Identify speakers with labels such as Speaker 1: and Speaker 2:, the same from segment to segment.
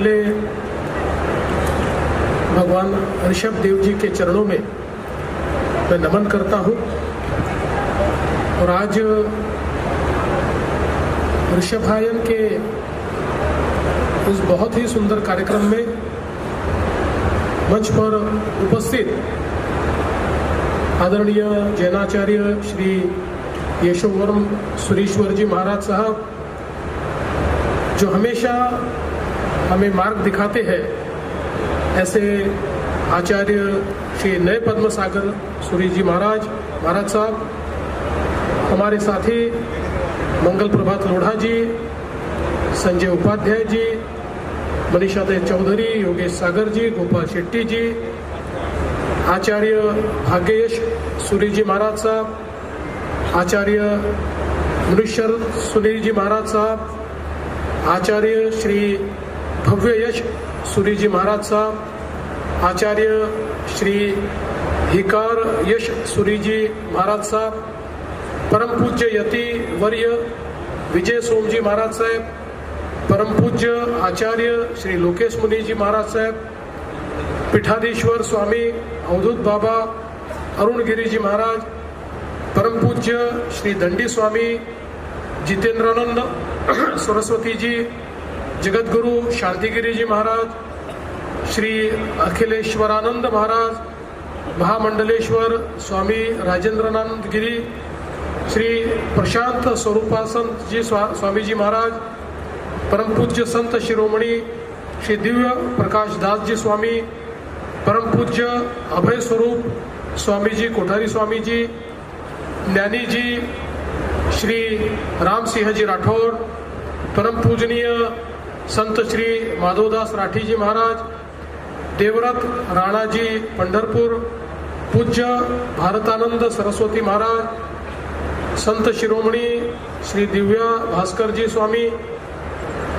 Speaker 1: पहले भगवान ऋषभ देव जी के चरणों में मैं नमन करता हूँ। और आज ऋषभायन के इस बहुत ही सुंदर कार्यक्रम में मंच पर उपस्थित आदरणीय जैनाचार्य श्री यशोवरम सुरेश्वर जी महाराज साहब, जो हमेशा हमें मार्ग दिखाते हैं, ऐसे आचार्य श्री नए पद्म सागर सूरी जी महाराज साहब, हमारे साथी मंगल प्रभात लोढ़ा जी, संजय उपाध्याय जी, मनीषा दे चौधरी, योगेश सागर जी, गोपाल शेट्टी जी, आचार्य भाग्येश सूरी जी महाराज साहब, आचार्य मुनीश्वर सुनील जी महाराज साहब, आचार्य श्री भव्य यश सूरी जी महाराज साहब, आचार्य श्री हिकार यश सूरी जी महाराज साहब, परम पूज्य यति वर्य विजय सोम जी महाराज साहब, परम पूज्य आचार्य श्री लोकेश मुनि जी महाराज साहब, पीठाधीश्वर स्वामी अवधूत बाबा अरुण गिरी जी महाराज, परम पूज्य श्री दंडी स्वामी जितेंद्रानंद सरस्वती जी, जगत गुरु शांतिगिरी जी महाराज, श्री अखिलेश्वरानंद महाराज, महामंडलेश्वर स्वामी राजेंद्रानंद गिरी, श्री प्रशांत स्वरूपासंत जी स्वामी जी महाराज, परम पूज्य संत शिरोमणि श्री दिव्य प्रकाश दास जी स्वामी, परम पूज्य अभय स्वरूप स्वामी जी कोठारी स्वामी जी, ज्ञानी जी श्री राम सिंह जी राठौर, परम पूजनीय संत श्री माधवदास राठी जी महाराज, देवरथ राणा जी पंढरपुर, पूज्य भारतानंद सरस्वती महाराज, संत शिरोमणि श्री दिव्या भास्कर जी स्वामी,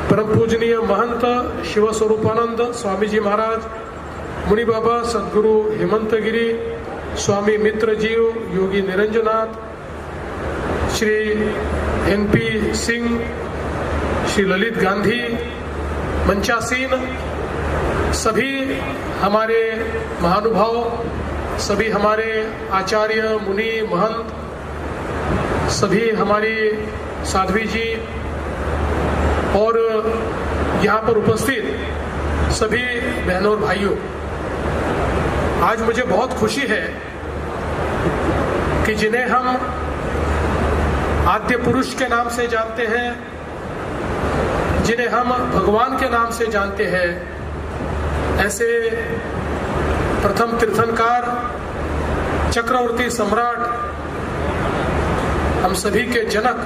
Speaker 1: परम पूजनीय महंत शिव स्वरूपानंद स्वामी जी महाराज, मुनि बाबा सदगुरु हेमंत गिरी, स्वामी मित्र जीव योगी निरंजनाथ, श्री एनपी सिंह, श्री ललित गांधी, मंचासीन सभी हमारे महानुभाव, सभी हमारे आचार्य मुनि महंत, सभी हमारी साध्वी जी और यहाँ पर उपस्थित सभी बहनों और भाइयों, आज मुझे बहुत खुशी है कि जिन्हें हम आद्य पुरुष के नाम से जानते हैं, जिन्हें हम भगवान के नाम से जानते हैं, ऐसे प्रथम तीर्थंकार, चक्रवर्ती सम्राट, हम सभी के जनक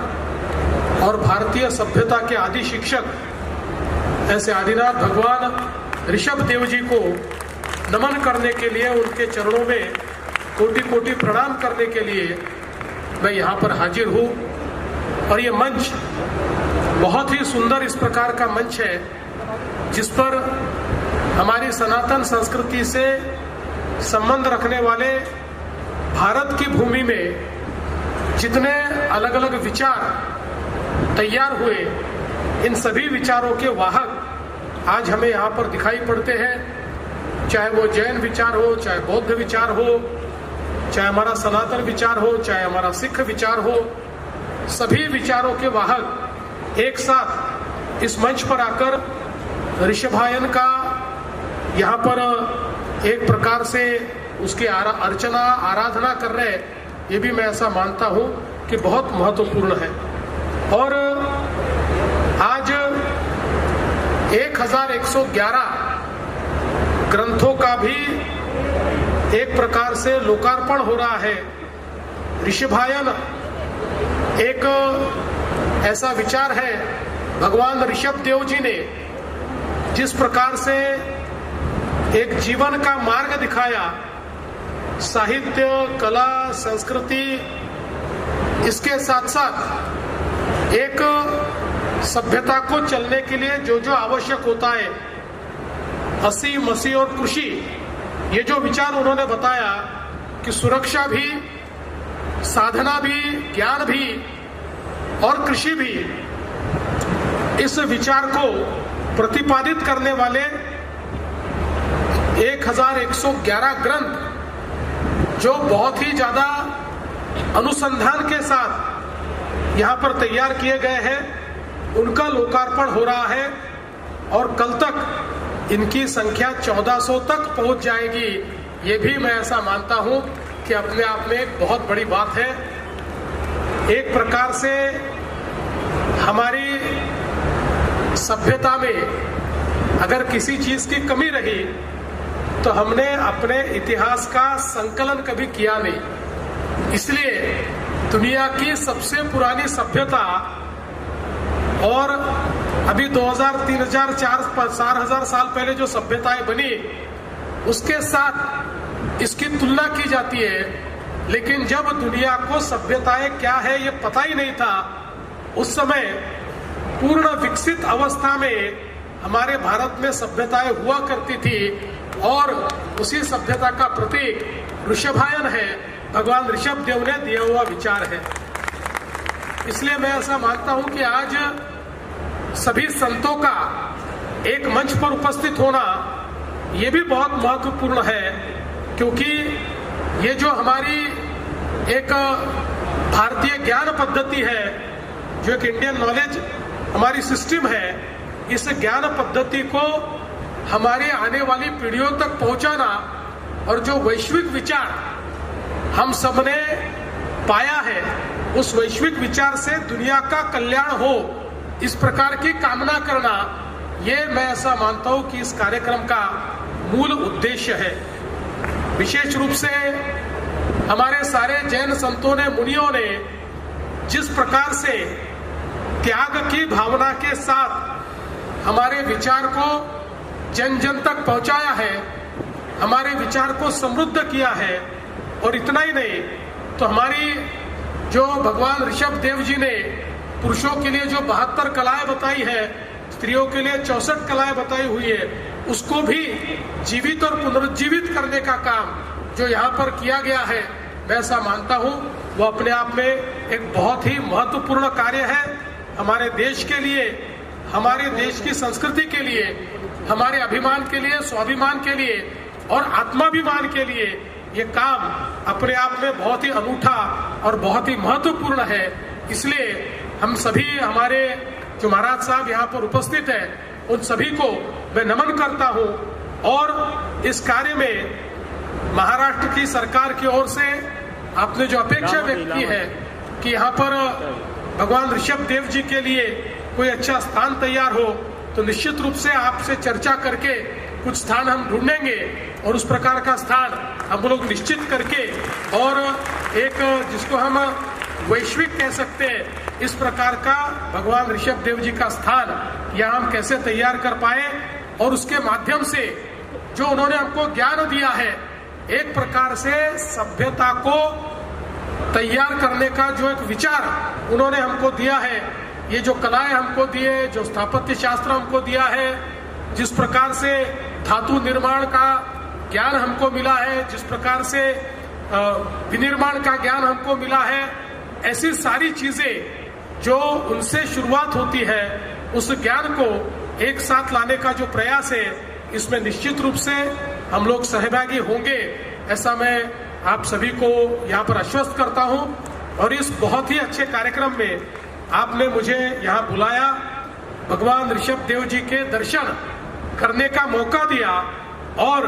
Speaker 1: और भारतीय सभ्यता के आदि शिक्षक, ऐसे आदिनाथ भगवान ऋषभ देव जी को नमन करने के लिए, उनके चरणों में कोटि कोटि प्रणाम करने के लिए मैं यहाँ पर हाजिर हूँ। और ये मंच बहुत ही सुंदर इस प्रकार का मंच है, जिस पर हमारी सनातन संस्कृति से संबंध रखने वाले भारत की भूमि में जितने अलग अलग विचार तैयार हुए, इन सभी विचारों के वाहक आज हमें यहाँ पर दिखाई पड़ते हैं। चाहे वो जैन विचार हो, चाहे बौद्ध विचार हो, चाहे हमारा सनातन विचार हो, चाहे हमारा सिख विचार हो, सभी विचारों के वाहक एक साथ इस मंच पर आकर ऋषभायन का यहाँ पर एक प्रकार से उसकी अर्चना आराधना कर रहे हैं, ये भी मैं ऐसा मानता हूँ कि बहुत महत्वपूर्ण है। और आज 1111 ग्रंथों का भी एक प्रकार से लोकार्पण हो रहा है। ऋषभायन एक ऐसा विचार है, भगवान ऋषभ देव जी ने जिस प्रकार से एक जीवन का मार्ग दिखाया, साहित्य, कला, संस्कृति, इसके साथ साथ एक सभ्यता को चलने के लिए जो जो आवश्यक होता है, हंसी मसी और खुशी, ये जो विचार उन्होंने बताया कि सुरक्षा भी, साधना भी, ज्ञान भी और कृषि भी, इस विचार को प्रतिपादित करने वाले 1111 ग्रंथ जो बहुत ही ज्यादा अनुसंधान के साथ यहाँ पर तैयार किए गए हैं, उनका लोकार्पण हो रहा है और कल तक इनकी संख्या 1400 तक पहुंच जाएगी। ये भी मैं ऐसा मानता हूं कि अपने आप में एक बहुत बड़ी बात है। एक प्रकार से हमारी सभ्यता में अगर किसी चीज की कमी रही तो हमने अपने इतिहास का संकलन कभी किया नहीं। इसलिए दुनिया की सबसे पुरानी सभ्यता और अभी 2000, 3000, 4000 साल पहले जो सभ्यताएं बनी उसके साथ इसकी तुलना की जाती है। लेकिन जब दुनिया को सभ्यताएं क्या है ये पता ही नहीं था, उस समय पूर्ण विकसित अवस्था में हमारे भारत में सभ्यताएं हुआ करती थी और उसी सभ्यता का प्रतीक ऋषभायन है, भगवान ऋषभ देव ने दिया हुआ विचार है। इसलिए मैं ऐसा मानता हूं कि आज सभी संतों का एक मंच पर उपस्थित होना ये भी बहुत महत्वपूर्ण है, क्योंकि ये जो हमारी एक भारतीय ज्ञान पद्धति है, जो एक इंडियन नॉलेज हमारी सिस्टम है, इस ज्ञान पद्धति को हमारे आने वाली पीढ़ियों तक पहुंचाना और जो वैश्विक विचार हम सबने पाया है उस वैश्विक विचार से दुनिया का कल्याण हो, इस प्रकार की कामना करना, ये मैं ऐसा मानता हूं कि इस कार्यक्रम का मूल उद्देश्य है। विशेष रूप से हमारे सारे जैन संतों ने, मुनियों ने जिस प्रकार से त्याग की भावना के साथ हमारे विचार को जन जन तक पहुंचाया है, हमारे विचार को समृद्ध किया है, और इतना ही नहीं तो हमारी जो भगवान ऋषभ देव जी ने पुरुषों के लिए जो 72 कलाएं बताई है, स्त्रियों के लिए 64 कलाएं बताई हुई है, उसको भी जीवित और पुनरुज्जीवित करने का काम जो यहाँ पर किया गया है, मैं ऐसा मानता हूँ वो अपने आप में एक बहुत ही महत्वपूर्ण कार्य है। हमारे देश के लिए, हमारे देश की संस्कृति के लिए, हमारे अभिमान के लिए, स्वाभिमान के लिए और आत्माभिमान के लिए ये काम अपने आप में बहुत ही अनूठा और बहुत ही महत्वपूर्ण है। इसलिए हम सभी, हमारे जो महाराज साहब यहाँ पर उपस्थित हैं, उन सभी को मैं नमन करता हूँ और इस कार्य में महाराष्ट्र की सरकार की ओर से आपने जो अपेक्षा व्यक्त की है कि यहाँ पर भगवान ऋषभ देव जी के लिए कोई अच्छा स्थान तैयार हो, तो निश्चित रूप से आपसे चर्चा करके कुछ स्थान हम ढूंढेंगे और उस प्रकार का स्थान हम लोग निश्चित करके और एक जिसको हम वैश्विक कह सकते हैं, इस प्रकार का भगवान ऋषभ देव जी का स्थान यहाँ हम कैसे तैयार कर पाए और उसके माध्यम से जो उन्होंने हमको ज्ञान दिया है, एक प्रकार से सभ्यता को तैयार करने का जो एक विचार उन्होंने हमको दिया है, ये जो कलाएं हमको दिए, जो स्थापत्य शास्त्र हमको दिया है, जिस प्रकार से धातु निर्माण का ज्ञान हमको मिला है, जिस प्रकार से विनिर्माण का ज्ञान हमको मिला है, ऐसी सारी चीजें जो उनसे शुरुआत होती है, उस ज्ञान को एक साथ लाने का जो प्रयास है, इसमें निश्चित रूप से हम लोग सहभागी होंगे, ऐसा मैं आप सभी को यहाँ पर आश्वस्त करता हूँ। और इस बहुत ही अच्छे कार्यक्रम में आपने मुझे यहाँ बुलाया, भगवान ऋषभ देव जी के दर्शन करने का मौका दिया और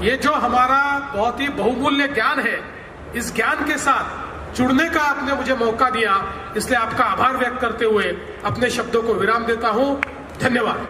Speaker 1: ये जो हमारा बहुत ही बहुमूल्य ज्ञान है, इस ज्ञान के साथ जुड़ने का आपने मुझे मौका दिया, इसलिए आपका आभार व्यक्त करते हुए अपने शब्दों को विराम देता हूँ। धन्यवाद।